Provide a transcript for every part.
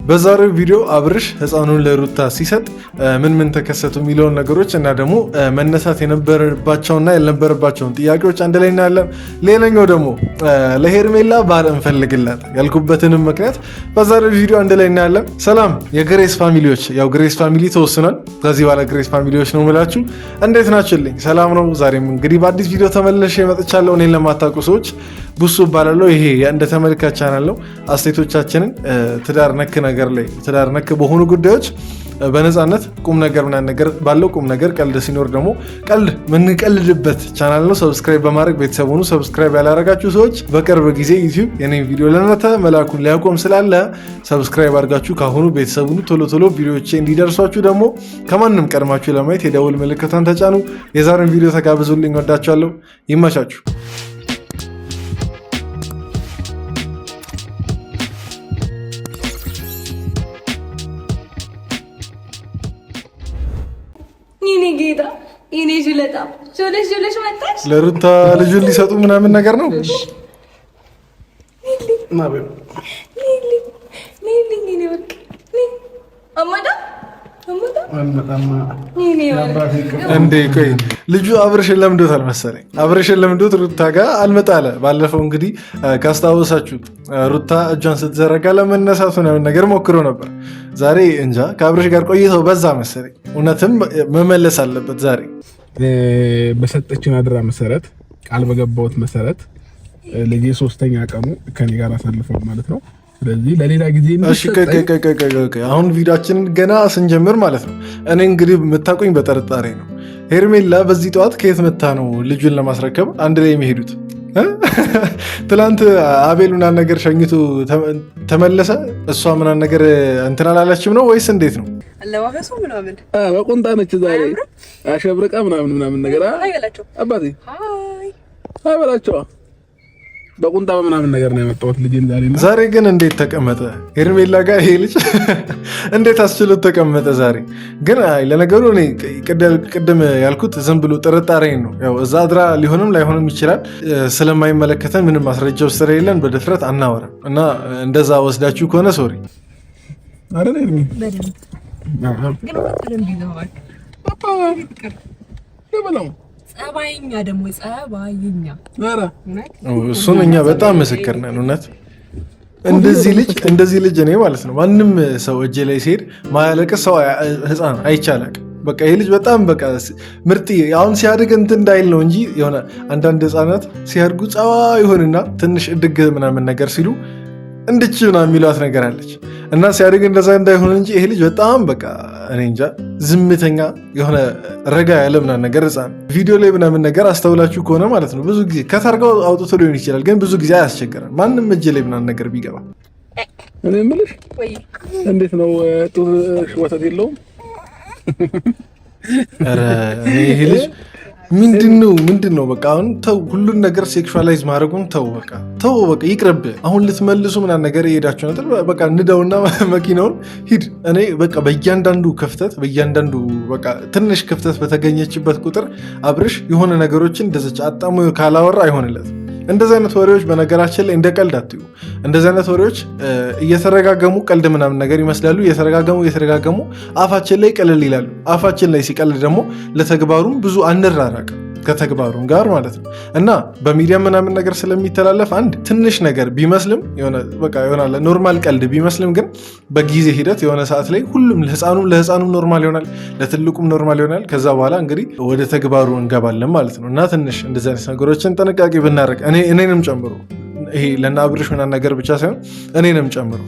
በዛሬው ቪዲዮ አብርሽ ህፃኑን ለሩታ ሲሰጥ ምን ተከሰቱ የሚለውን ነገሮች እና ደግሞ መነሳት የነበረባቸውና ያልነበረባቸውን ጥያቄዎች አንድ ላይ እናያለን። ሌላኛው ደግሞ ለሄርሜላ ባል እንፈልግላት ያልኩበትንም ምክንያት በዛሬው ቪዲዮ አንድ ላይ እናያለን። ሰላም የግሬስ ፋሚሊዎች፣ ያው ግሬስ ፋሚሊ ተወስኗል። ከዚህ በኋላ ግሬስ ፋሚሊዎች ነው የምላችሁ። እንዴት ናችሁልኝ? ሰላም ነው። ዛሬም እንግዲህ በአዲስ ቪዲዮ ተመልሼ መጥቻለሁ። እኔን ለማታውቁ ሰዎች ቡሱ እባላለሁ። ይሄ እንደ ተመልካች ቻናል ነው። አስተያየቶቻችንን ትዳር ነክ ነገር ላይ ትዳር ነክ በሆኑ ጉዳዮች በነፃነት ቁም ነገር ምናምን ነገር ባለው ቁም ነገር ቀልድ ሲኖር ደግሞ ቀልድ ምንቀልድበት ቻናል ነው። ሰብስክራይብ በማድረግ ቤተሰቡን ሰብስክራይብ ያላረጋችሁ ሰዎች በቅርብ ጊዜ ዩቲዩብ የኔን ቪዲዮ ለነተ መላኩን ሊያቆም ስላለ ሰብስክራይብ አድርጋችሁ ካሁኑ ቤተሰቡን ቶሎ ቪዲዮዎቼ እንዲደርሷችሁ ደግሞ ከማንም ቀድማችሁ ለማየት የደውል ምልክቷን ተጫኑ። የዛሬን ቪዲዮ ተጋብዙልኝ። ወዳችኋለሁ። ይመቻችሁ። ጌታ ይኔ ጅለጣ ጆለሽ መጣሽ ለሩታ ልጁን ሊሰጡ ምናምን ነገር ነው። እንዴ ቆይ ልጁ አብርሽን ለምዶታል መሰለኝ። አብርሽን ለምዶት ሩታ ጋር አልመጣ አለ። ባለፈው እንግዲህ ካስታወሳችሁት ሩታ እጇን ስትዘረጋ ለመነሳቱ ነገር ሞክሮ ነበር። ዛሬ እንጃ ከአብርሽ ጋር ቆይተው በዛ መሰለኝ። እውነትም መመለስ አለበት ዛሬ። በሰጠችን አድራ መሰረት ቃል በገባሁት መሰረት ልጄ 3ኛ ቀኑ ከኔ ጋር አሳልፈው ማለት ነው። ስለዚህ ለሌላ ጊዜ አሁን ቪዲዮአችንን ገና ስንጀምር ማለት ነው። እኔ እንግዲህ የምታውቁኝ በጥርጣሬ ነው። ሄርሜላ በዚህ ጠዋት ከየት መታ ነው ልጁን ለማስረከብ አንድ ላይ የሚሄዱት? ትላንት አቤል ምናምን ነገር ሸኝቶ ተመለሰ። እሷ ምናምን ነገር እንትን አላለችም ነው ወይስ እንዴት ነው? አለባበሱ ምናምን በቁንጣ ነች ዛሬ አሸብርቃ ምናምን ነገር አባቴ አይበላቸው በቁንጣ ምናምን ነገር ነው ያመጣሁት ልጅን ዛሬ ግን እንዴት ተቀመጠ ሄርሜላ ጋር ይሄ ልጅ እንዴት አስችሎት ተቀመጠ ዛሬ ግን? አይ ለነገሩ እኔ ቅድም ያልኩት ዝም ብሎ ጥርጣሬ ነው። ያው እዛ አድራ ሊሆንም ላይሆንም ይችላል። ስለማይመለከተን ምንም ማስረጃው ስለሌለን በድፍረት አናወራም እና እንደዛ ወስዳችሁ ከሆነ ሶሪ አይደል ሄርሜ ጸባይኛ ደግሞ ጸባይኛ እሱን እኛ በጣም ምስክር ነን። እውነት እንደዚህ ልጅ እኔ ማለት ነው ማንም ሰው እጄ ላይ ሲሄድ ማያለቅስ ሰው ህፃን አይቻላቅ። በቃ ይሄ ልጅ በጣም በቃ ምርጥ አሁን ሲያድግ እንትን እንዳይል ነው እንጂ የሆነ አንዳንድ ህፃናት ሲያድጉ ጸባ ይሆንና ትንሽ እድግ ምናምን ነገር ሲሉ እንድችና የሚሏት ነገር አለች እና ሲያድግ እንደዛ እንዳይሆን እንጂ ይሄ ልጅ በጣም በቃ እኔ እንጃ ዝምተኛ የሆነ ረጋ ያለ ምናምን ነገር ህፃን ቪዲዮ ላይ ምናምን ነገር አስተውላችሁ ከሆነ ማለት ነው ብዙ ጊዜ ከታርጋው አውጥቶ ሊሆን ይችላል፣ ግን ብዙ ጊዜ አያስቸግረም ማንም እጅ ላይ ምናምን ነገር ቢገባ። እኔ የምልሽ እንዴት ነው ጡትሽ ወተት የለውም? ኧረ ይሄ ልጅ ምንድን ነው በቃ አሁን ተው፣ ሁሉን ነገር ሴክሹዋላይዝ ማድረጉን ተው በቃ ይቅርብ። አሁን ልትመልሱ ምናምን ነገር የሄዳችሁ ነጥል በቃ ንዳውና መኪናውን ሂድ። እኔ በቃ በእያንዳንዱ በቃ ትንሽ ክፍተት በተገኘችበት ቁጥር አብርሽ የሆነ ነገሮችን እንደዚች አጣሙ ካላወራ አይሆንለትም። እንደዚህ አይነት ወሬዎች በነገራችን ላይ እንደ ቀልድ አትዩ። እንደዚህ አይነት ወሬዎች እየተረጋገሙ ቀልድ ምናምን ነገር ይመስላሉ። እየተረጋገሙ አፋችን ላይ ቀልል ይላሉ። አፋችን ላይ ሲቀልድ ደግሞ ለተግባሩም ብዙ አንራራቅ ከተግባሩም ጋር ማለት ነው እና በሚዲያ ምናምን ነገር ስለሚተላለፍ አንድ ትንሽ ነገር ቢመስልም ይሆናል ኖርማል ቀልድ ቢመስልም ግን በጊዜ ሂደት የሆነ ሰዓት ላይ ሁሉም ለህፃኑም ኖርማል ይሆናል፣ ለትልቁም ኖርማል ይሆናል። ከዛ በኋላ እንግዲህ ወደ ተግባሩ እንገባለን ማለት ነው እና ትንሽ እንደዚህ አይነት ነገሮችን ጥንቃቄ ብናደርግ እኔንም ጨምሮ ይሄ ለእነ አብርሽ ምናምን ነገር ብቻ ሳይሆን እኔንም ጨምሮ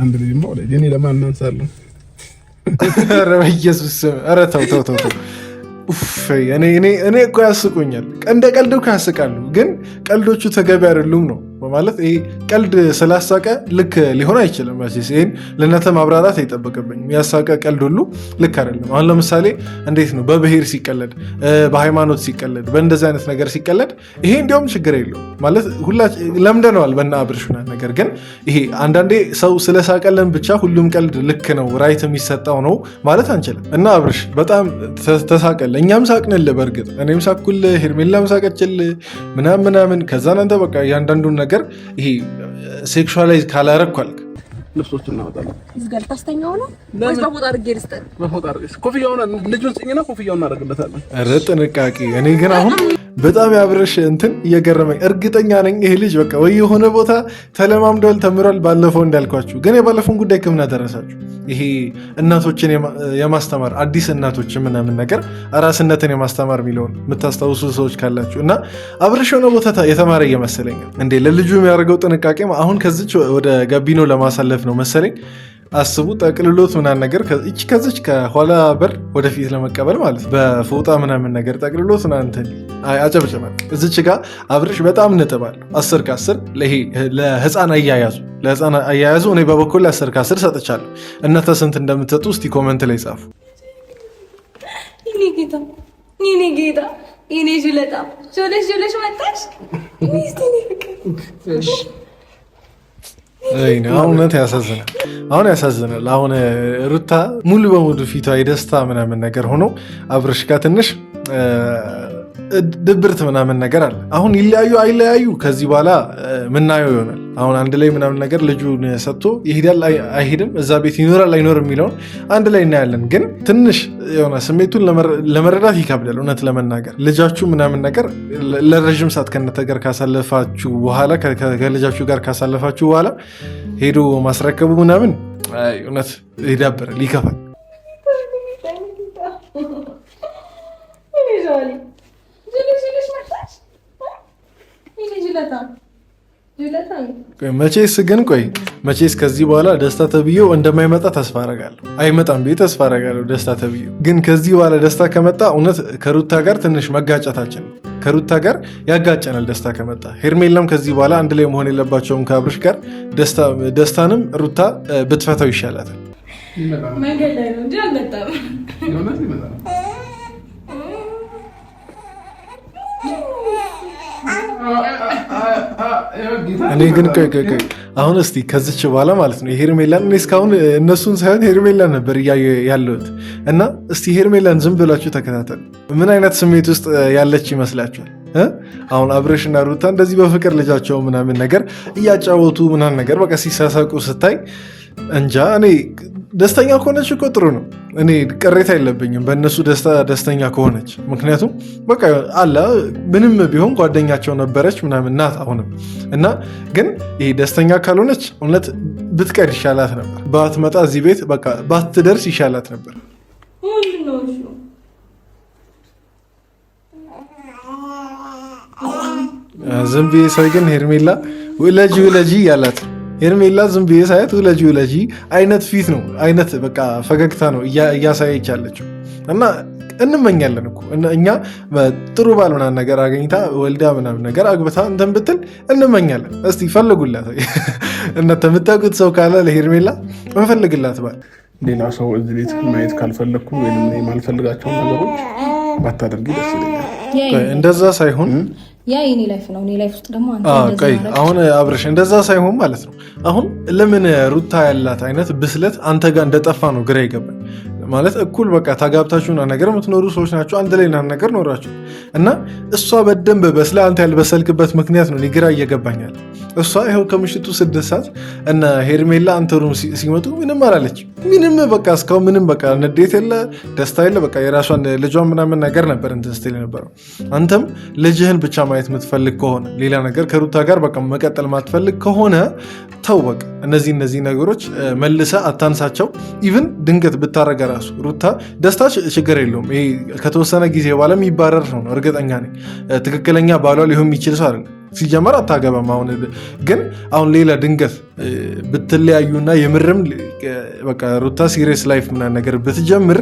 አንድ ልጅ እኔ ለማን አንሳለሁ? ኧረ በኢየሱስ ኧረ ተው እኔ እኮ ያስቁኛል። እንደ ቀልድ እኮ ያስቃሉ፣ ግን ቀልዶቹ ተገቢ አይደሉም ነው ማለት ይሄ ቀልድ ስላሳቀ ልክ ሊሆን አይችልም። ይህን ለእናንተ ማብራራት አይጠበቅብኝም። ያሳቀ ቀልድ ሁሉ ልክ አይደለም። አሁን ለምሳሌ እንዴት ነው በብሔር ሲቀለድ፣ በሃይማኖት ሲቀለድ፣ በእንደዚህ አይነት ነገር ሲቀለድ ይሄ እንዲያውም ችግር የለውም ማለት ለምደነዋል በእነ አብርሽ ነገር። ግን ይሄ አንዳንዴ ሰው ስለሳቀለን ብቻ ሁሉም ቀልድ ልክ ነው ራይት የሚሰጠው ነው ማለት አንችልም። እና አብርሽ በጣም ተሳቀል፣ እኛም ሳቅንልህ። በእርግጥ እኔም ሳኩልህ፣ ሄርሜላም ሳቀችልህ ምናምን። ከዛ እናንተ በቃ እያንዳንዱን ነገር ነገር ይሄ ሴክሹዋላይዝ ካላረኩ አልክ ልብሶቹን እናወጣለን። ይዝጋል ታስተኛው ነው ወይስ በፎጣ አድርጌ ልስጠን? በፎጣ አድርገሽ ኮፍያውን ልጁን ጽኝና ኮፍያውን እናደርግለታለን። ኧረ ጥንቃቄ። እኔ ግን አሁን በጣም ያብረሽ እንትን እየገረመኝ እርግጠኛ ነኝ ይሄ ልጅ በቃ ወይ የሆነ ቦታ ተለማምዷል ተምሯል። ባለፈው እንዳልኳችሁ ግን የባለፈውን ጉዳይ ከምና ደረሳችሁ ይሄ እናቶችን የማስተማር አዲስ እናቶች ምናምን ነገር አራስነትን የማስተማር የሚለውን የምታስታውሱ ሰዎች ካላችሁ እና አብረሽ የሆነ ቦታ የተማረ እየመሰለኝ እንዴ ለልጁ የሚያደርገው ጥንቃቄ አሁን ከዚች ወደ ገቢኖ ለማሳለፍ ነው መሰለኝ። አስቡ ጠቅልሎት ምናምን ነገር ከዚች ከኋላ በር ወደፊት ለመቀበል ማለት በፎጣ ምናምን ነገር ጠቅልሎት ምናምን አጨብጭበን እዚች ጋር አብርሽ በጣም ነጥባለሁ 10 ከ10 ለህፃን አያያዙ እኔ በበኩል 10 ከ10 ሰጥቻለሁ። እናንተ ስንት እንደምትሰጡ እስቲ ኮመንት ላይ ጻፉ። ይኔ ጌታ ይኔ ጅለጣ ጆለሽ መጣሽ እውነት ያሳዝናል። አሁን ያሳዝናል። አሁን ሩታ ሙሉ በሙሉ ፊቷ የደስታ ምናምን ነገር ሆኖ አብርሽ ጋር ትንሽ ድብርት ምናምን ነገር አለ። አሁን ይለያዩ አይለያዩ ከዚህ በኋላ ምናየው ይሆናል። አሁን አንድ ላይ ምናምን ነገር ልጁን ሰጥቶ ይሄዳል አይሄድም፣ እዛ ቤት ይኖራል አይኖርም የሚለውን አንድ ላይ እናያለን። ግን ትንሽ የሆነ ስሜቱን ለመረዳት ይከብዳል። እውነት ለመናገር ልጃችሁ ምናምን ነገር ለረዥም ሰዓት ከእናንተ ጋር ካሳለፋችሁ በኋላ ከልጃችሁ ጋር ካሳለፋችሁ በኋላ ሄዶ ማስረከቡ ምናምን እውነት ይዳበራል፣ ይከፋል። መቼስ ከዚህ በኋላ ደስታ ተብዬው እንደማይመጣ ተስፋ አረጋለሁ። አይመጣም ብዬ ተስፋ አረጋለሁ ደስታ ተብዬው። ግን ከዚህ በኋላ ደስታ ከመጣ እውነት ከሩታ ጋር ትንሽ መጋጨታችን ነው። ከሩታ ጋር ያጋጨናል ደስታ ከመጣ። ሄርሜላም ከዚህ በኋላ አንድ ላይ መሆን የለባቸውም ከአብርሽ ጋር። ደስታንም ሩታ ብትፈታው ይሻላታል። መንገድ ላይ ነው እንጂ አልመጣም። እኔ ግን ቆይ አሁን እስቲ ከዚች በኋላ ማለት ነው ሄርሜላን እኔ እስካሁን እነሱን ሳይሆን ሄርሜላን ነበር እያየሁ ያለሁት እና እስቲ ሄርሜላን ዝም ብላችሁ ተከታተሉ። ምን አይነት ስሜት ውስጥ ያለች ይመስላችኋል? አሁን አብርሽ እና ሩታ እንደዚህ በፍቅር ልጃቸው ምናምን ነገር እያጫወቱ ምናምን ነገር በቃ ሲሳሳቁ ስታይ እንጃ። እኔ ደስተኛ ከሆነች እኮ ጥሩ ነው። እኔ ቅሬታ የለብኝም በእነሱ ደስተኛ ከሆነች። ምክንያቱም በቃ አላ ምንም ቢሆን ጓደኛቸው ነበረች ምናምን ናት አሁንም እና ግን ይሄ ደስተኛ ካልሆነች እውነት ብትቀር ይሻላት ነበር። ባትመጣ እዚህ ቤት በቃ ባትደርስ ይሻላት ነበር። ዝም ብዬ ሳይ ግን ሄርሜላ ውለጂ ያላት ሄርሜላ ዝም ብዬ ሳያት ውለጂ አይነት ፊት ነው አይነት በቃ ፈገግታ ነው እያሳየች ያለችው እና እንመኛለን እኮ እኛ ጥሩ ባል ምናምን ነገር አገኝታ ወልዳ ምናምን ነገር አግብታ እንትን ብትል እንመኛለን። እስቲ ፈልጉላት እናንተ የምታውቁት ሰው ካለ ለሄርሜላ እንፈልግላት ባል። ሌላ ሰው እዚህ ቤት ማየት ካልፈለግኩ ወይም የማልፈልጋቸውን ነገሮች ባታደርጊ ደስ ይለኛል። እንደዛ ሳይሆን ያ የኔ ላይፍ ነው። እኔ ላይፍ ውስጥ ደግሞ አሁን አብርሽ እንደዛ ሳይሆን ማለት ነው። አሁን ለምን ሩታ ያላት አይነት ብስለት አንተ ጋር እንደጠፋ ነው ግራ ይገባል። ማለት እኩል በቃ ተጋብታችሁ ነገር የምትኖሩ ሰዎች ናቸው። አንድ ላይ ነገር ኖራችሁ እና እሷ በደንብ በስለ አንተ ያልበሰልክበት ምክንያት ነው ግራ እየገባኛል። እሷ ይኸው ከምሽቱ 6 ሰዓት እና ሄርሜላ አንተ ሩም ሲመጡ ምንም አላለች። ምንም በቃ እስካሁን ምንም በቃ ንዴት የለ ደስታ የለ። በቃ የራሷን ልጇን ምናምን ነገር ነበር እንትን ስትል የነበረው። አንተም ልጅህን ብቻ ማየት የምትፈልግ ከሆነ ሌላ ነገር ከሩታ ጋር በቃ መቀጠል ማትፈልግ ከሆነ ተው በቃ እነዚህ ነገሮች መልሰ አታንሳቸው። ኢቭን ድንገት ብታረገ ራሱ ሩታ ደስታ ችግር የለውም። ይሄ ከተወሰነ ጊዜ በኋላ የሚባረር ነው እርግጠኛ ነኝ። ትክክለኛ ባሏ ሊሆን የሚችል ሰው አይደለም። ሲጀመር አታገባም። አሁን ሌላ ድንገት ብትለያዩና የምርም በቃ ሩታ ሲሪየስ ላይፍ ምናምን ነገር ብትጀምር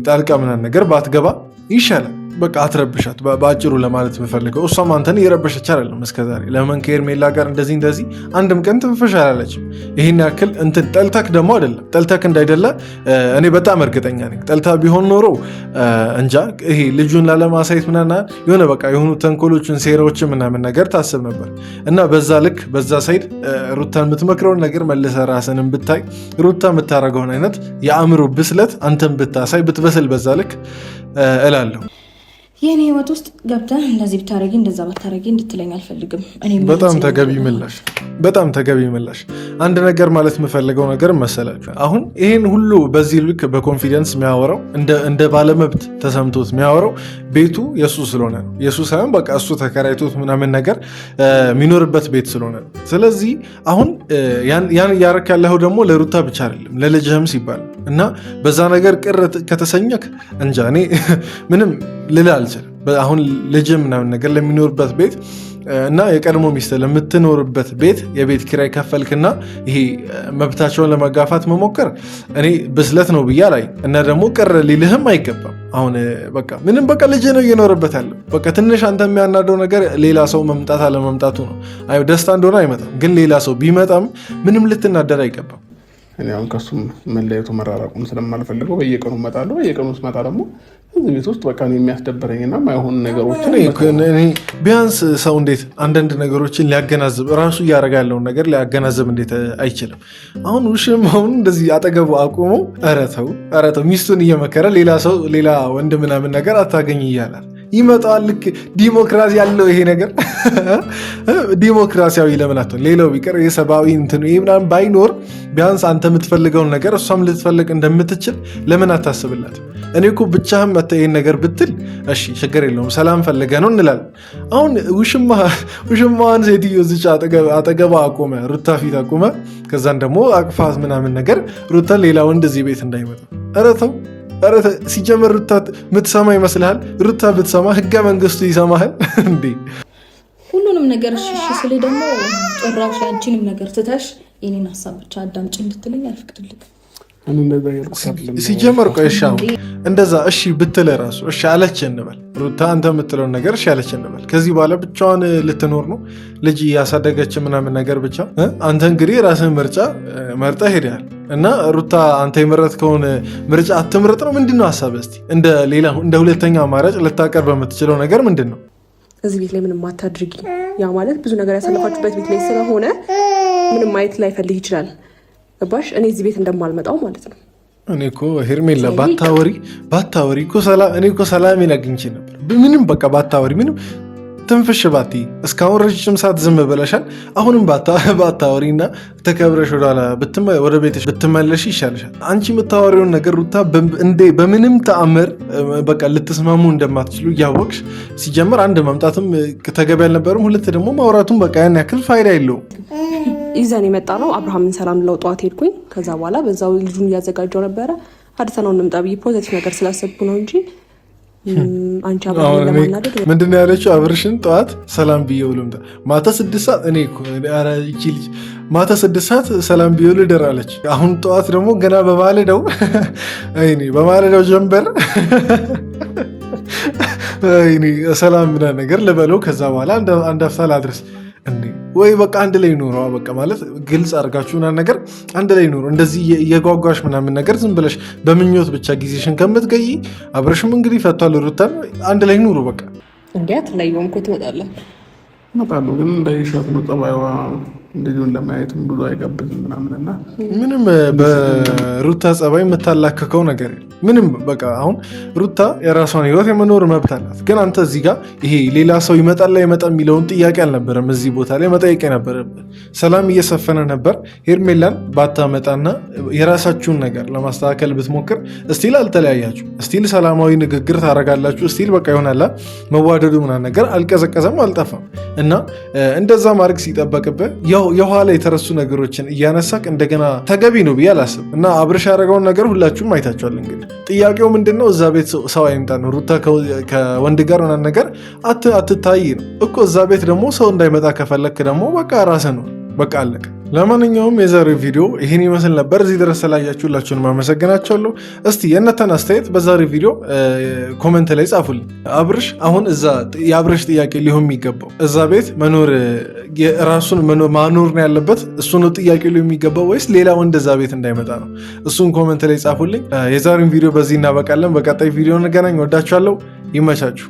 ጣልቃ ምናምን ነገር ባትገባ ይሻላል። በቃ አትረብሻት በአጭሩ ለማለት የምፈልገው። እሷም አንተን እየረበሸች አይደለም እስከዛሬ። ለምን ከሄርሜላ ጋር እንደዚህ አንድም ቀን ትንፍሽ አላለችም። ይህን ያክል እንትን ጠልታክ ደግሞ አይደለም። ጠልታክ እንዳይደለ እኔ በጣም እርግጠኛ ነኝ። ጠልታ ቢሆን ኖሮ እንጃ ይሄ ልጁን ላለማሳየት ምናምን የሆነ በቃ የሆኑ ተንኮሎችን ሴራዎችን ምናምን ነገር ታስብ ነበር እና በዛ ልክ በዛ ሳይድ ሩታን የምትመክረውን ነገር መልሰ ራስንም ብታይ ሩታ የምታደርገውን አይነት የአእምሮ ብስለት አንተን ብታሳይ ብትበስል በዛ ልክ እላለሁ። የኔ ህይወት ውስጥ ገብተህ እንደዚህ ብታረጊ እንደዛ ባታረጊ እንድትለኝ አልፈልግም። በጣም ተገቢ ምላሽ። አንድ ነገር ማለት የምፈልገው ነገር መሰላችሁ፣ አሁን ይህን ሁሉ በዚህ ልክ በኮንፊደንስ የሚያወራው እንደ ባለመብት ተሰምቶት የሚያወራው ቤቱ የሱ ስለሆነ ነው። የሱ ሳይሆን በቃ እሱ ተከራይቶት ምናምን ነገር የሚኖርበት ቤት ስለሆነ ነው። ስለዚህ አሁን ያን እያረክ ያለኸው ደግሞ ለሩታ ብቻ አይደለም ለልጅህም ሲባል እና በዛ ነገር ቅር ከተሰኘክ እንጃ እኔ ምንም ልል አልችልም። አሁን ልጅ ምናምን ነገር ለሚኖርበት ቤት እና የቀድሞ ሚስት ለምትኖርበት ቤት የቤት ኪራይ ከፈልክና ይሄ መብታቸውን ለመጋፋት መሞከር እኔ ብስለት ነው ብያ ላይ እና ደግሞ ቅር ሊልህም አይገባም። አሁን በቃ ምንም በቃ ልጅ ነው እየኖርበት ያለው። በቃ ትንሽ አንተ የሚያናደው ነገር ሌላ ሰው መምጣት አለመምጣቱ ነው። ደስታ እንደሆነ አይመጣም፣ ግን ሌላ ሰው ቢመጣም ምንም ልትናደድ አይገባም። እኔ አሁን ከሱም መለየቱ መራራቁም ስለማልፈልገው በየቀኑ እመጣለሁ። በየቀኑ ስመጣ ደግሞ እዚህ ቤት ውስጥ በቃ የሚያስደብረኝና ማይሆኑ ነገሮችን ቢያንስ ሰው እንዴት አንዳንድ ነገሮችን ሊያገናዝብ ራሱ እያደረገ ያለውን ነገር ሊያገናዝብ እንዴት አይችልም? አሁን ውሽም አሁን እንደዚህ አጠገቡ አቁሞ ኧረ ተው ሚስቱን እየመከረ ሌላ ወንድ ምናምን ነገር አታገኝ እያላል ይመጣል። ልክ ዲሞክራሲ ያለው ይሄ ነገር ዲሞክራሲያዊ ለምን አትሆን? ሌላው ቢቀር የሰብአዊ እንትን ይሄ ምናምን ባይኖር ቢያንስ አንተ የምትፈልገውን ነገር እሷም ልትፈልግ እንደምትችል ለምን አታስብላት? እኔ እኮ ብቻህም መተህ ይሄን ነገር ብትል እሺ ችግር የለውም ሰላም ፈልገ ነው እንላለን። አሁን ውሽማዋን ሴትዮ እዚች አጠገባ አቆመ፣ ሩታ ፊት አቆመ። ከዛን ደግሞ አቅፋት ምናምን ነገር ሩታ ሌላ ወንድ እዚህ ቤት እንዳይመጣ ኧረ ተው። ሲጀመር ሩታ ምትሰማ ይመስልሃል? ሩታ ብትሰማ ህገ መንግስቱ ይሰማሃል እንዴ? ሁሉንም ነገር እሺ ስለ ደግሞ ጭራሽ አንቺንም ነገር ትተሽ የኔን ሀሳብ ብቻ አዳምጪ እንድትለኝ አልፈቅድልኝ። ሲጀመር ቆይሻ እንደዛ እሺ ብትለ ራሱ እሺ አለች እንበል። ሩታ አንተ የምትለውን ነገር እሺ አለች እንበል። ከዚህ በኋላ ብቻዋን ልትኖር ነው ልጅ እያሳደገች ምናምን ነገር ብቻ አንተ እንግዲህ ራስህን ምርጫ መርጠህ ሄደሃል እና ሩታ አንተ የመረጥከውን ምርጫ አትምረጥ ነው ምንድን ነው ሀሳብህ? እስኪ እንደ ሁለተኛ አማራጭ ልታቀርብ በምትችለው ነገር ምንድን ነው? እዚህ ቤት ላይ ምንም አታድርጊ። ያ ማለት ብዙ ነገር ያሳለፋችሁበት ቤት ላይ ስለሆነ ምንም ማየት ላይፈልግ ይችላል። ገባሽ? እኔ እዚህ ቤት እንደማልመጣው ማለት ነው። እኔ እኮ ሄርሜላ ባታወሪ እኮ እኔ እኮ ሰላሜን አግኝቼ ነበር። ምንም በቃ ባታወሪ ምንም ትንፍሽ ባቲ እስካሁን ረጅም ሰዓት ዝም ብለሻል። አሁንም ባታወሪና ተከብረሽ ወደ ቤትሽ ብትመለሽ ይሻልሻል። አንቺ የምታወሪውን ነገር ሩታ በምንም ተአምር በቃ ልትስማሙ እንደማትችሉ እያወቅሽ ሲጀምር አንድ መምጣትም ተገቢ አልነበረም። ሁለት ደግሞ ማውራቱም በቃ ያን ያክል ፋይዳ የለውም። ይዘን የመጣ ነው አብርሃምን ሰላም ለው ጠዋት ሄድኩኝ። ከዛ በኋላ በዛው ልጁን እያዘጋጀው ነበረ። አዲሰናው እንምጣ ብዬ ፖዘቲቭ ነገር ስላሰብኩ ነው እንጂ አንቺ አብርሃምን ለማናደድ ምንድን ነው ያለችው? አብርሽን ጠዋት ሰላም ብዬው ልምጣ ማታ 6 ሰዓት እኔ እኮ ኧረ ይቺ ልጅ ማታ 6 ሰዓት ሰላም ብዬው ልደር አለች። አሁን ጠዋት ደግሞ ገና በማለዳው ጀንበር ሰላም ምና ነገር ልበለው ከዛ በኋላ አንድ አፍታ ላድረስ እንዴ ወይ በቃ አንድ ላይ ኑሮ በቃ ማለት ግልጽ አድርጋችሁ ነገር አንድ ላይ ኑሮ። እንደዚህ እየጓጓሽ ምናምን ነገር ዝም ብለሽ በምኞት ብቻ ጊዜሽን ከምትገይ አብረሽም እንግዲህ ፈቷል ሩታን አንድ ላይ ኑሮ በቃ። እንዴት ላይዮም እኮ ትመጣለህ መጣሉ ግን እንዳይሻት ነው ጠባይዋ። ልጁን ለማየትም ብዙ አይጋብዝም ምናምንና ምንም በሩታ ጸባይ የምታላክከው ነገር ምንም በቃ አሁን ሩታ የራሷን ህይወት የመኖር መብት አላት። ግን አንተ እዚህ ጋር ይሄ ሌላ ሰው ይመጣል አይመጣ የሚለውን ጥያቄ አልነበረም እዚህ ቦታ ላይ መጠየቅ ነበረብህ። ሰላም እየሰፈነ ነበር። ሄርሜላን ባታመጣና የራሳችሁን ነገር ለማስተካከል ብትሞክር እስቲል አልተለያያችሁ፣ እስቲል ሰላማዊ ንግግር ታረጋላችሁ፣ እስቲል በቃ ይሆናላ መዋደዱ ምናምን ነገር አልቀዘቀዘም አልጠፋም። እና እንደዛ ማድረግ ሲጠበቅብህ የኋላ የተረሱ ነገሮችን እያነሳክ እንደገና ተገቢ ነው ብዬ አላስብ። እና አብርሽ ያደረገውን ነገር ሁላችሁም አይታችኋል። እንግዲህ ጥያቄው ምንድን ነው? እዛ ቤት ሰው አይምጣ ነው። ሩታ ከወንድ ጋር ሆና ነገር አትታይ ነው እኮ። እዛ ቤት ደግሞ ሰው እንዳይመጣ ከፈለክ ደግሞ በቃ ራስህ ነው በቃ አለቀ። ለማንኛውም የዛሬው ቪዲዮ ይህን ይመስል ነበር። እዚህ ድረስ ስላያችሁ ሁላችሁንም አመሰግናችኋለሁ። እስቲ የእናንተን አስተያየት በዛሬው ቪዲዮ ኮመንት ላይ ጻፉልኝ። አብርሽ አሁን የአብርሽ ጥያቄ ሊሆን የሚገባው እዛ ቤት ራሱን ማኖር ነው ያለበት? እሱ ነው ጥያቄ ሊሆን የሚገባው ወይስ ሌላ ወንድ እዛ ቤት እንዳይመጣ ነው? እሱን ኮመንት ላይ ጻፉልኝ። የዛሬውን ቪዲዮ በዚህ እናበቃለን። በቀጣይ ቪዲዮ እንገናኝ። ወዳችኋለሁ። ይመቻችሁ።